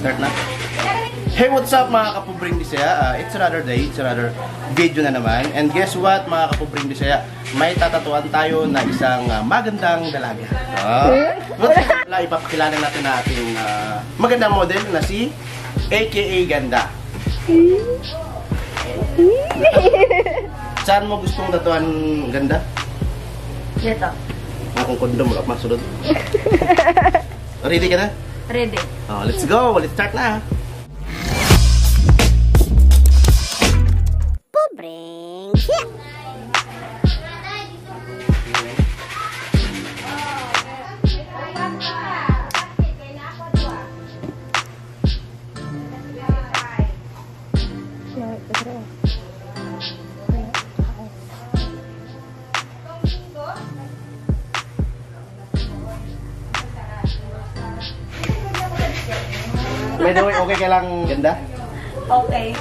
Start na. Hey, what's up mga kapubring Bisaya? It's another day, it's another video na naman. And guess what mga kapubring Bisaya? May tatatuan tayo na isang magandang dalaga. Ipapakilala natin na ating magandang model na si AKA Ganda. Saan mo gustong tatuan, Ganda? Dito. Akong kondom, wala pa masunod. Ready ka na? Ready. Oh, let's go! Let's start na! Bring shit. By the way, okay ka lang, Ganda? Okay.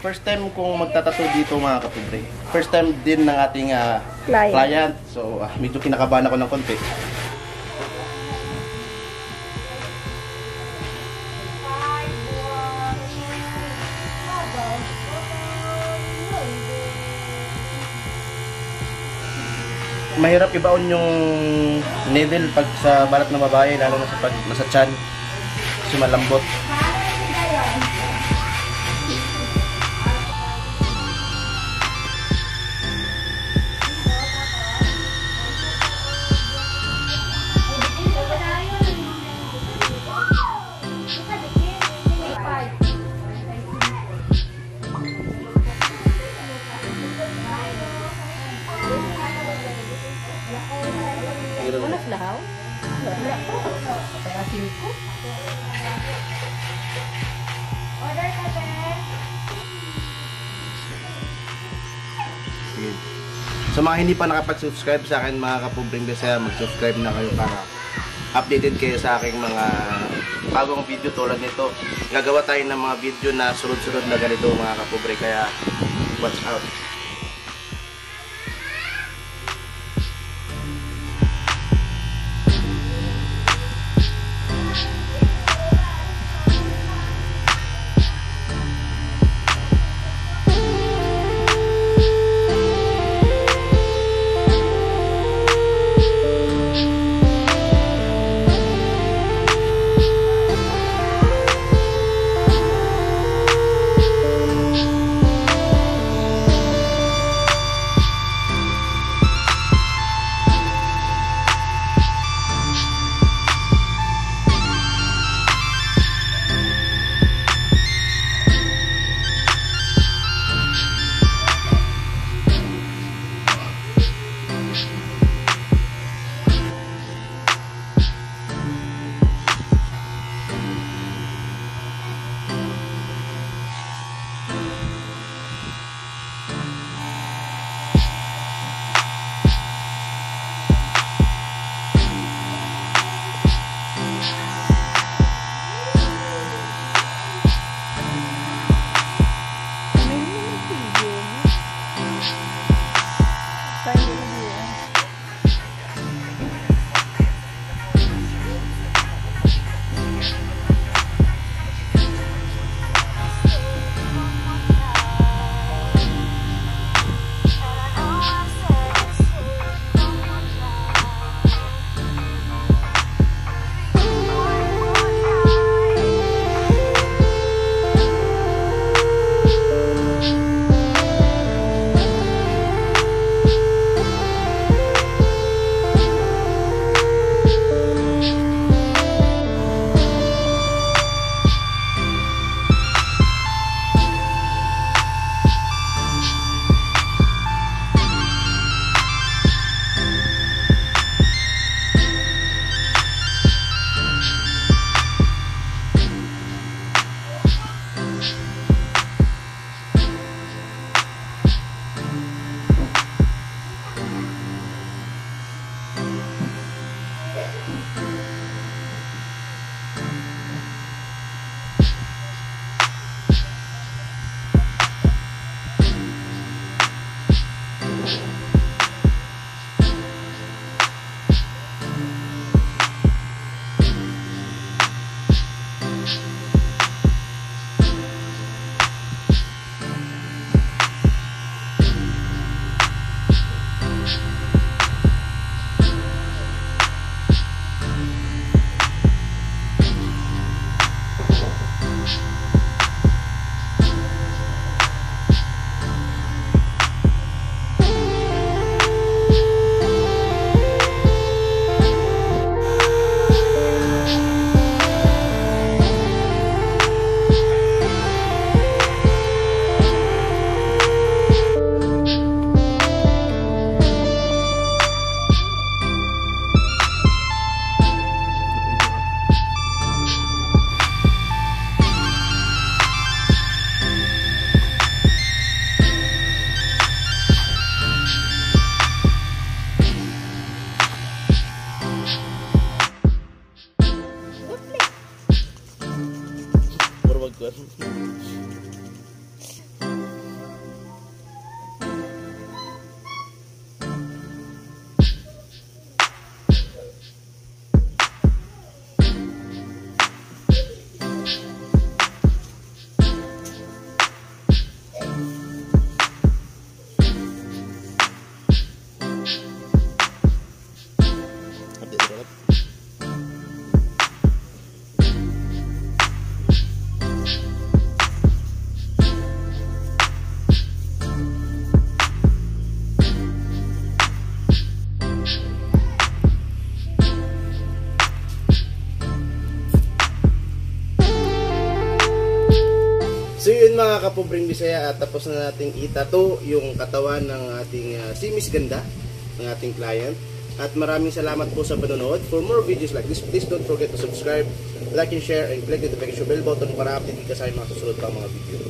First time kong magtatato dito mga kapobre. First time din ng ating client. So, medyo kinakabahan ako ng konti. Mahirap ibaon yung needle pag sa balat ng babae, lalo na sa pag nasa tiyan. Kasi malambot. Manas lahaw? Wala po. Pagasin ko. Order ka ba? Sa mga hindi pa nakapag-subscribe sa akin mga kapubring Bisaya, mag-subscribe na kayo para updated kayo sa aking mga bagong video tulad nito. Gagawa tayo ng mga video na sunod-sunod na ganito mga kapobre, kaya watch out. Kwan. So yun mga kapobreng Bisaya, at tapos na nating itato yung katawan ng ating si Miss Ganda, ng ating client. At maraming salamat po sa panonood. For more videos like this, please don't forget to subscribe, like and share, and click the notification bell button para update ka sa mga susunod pang mga video.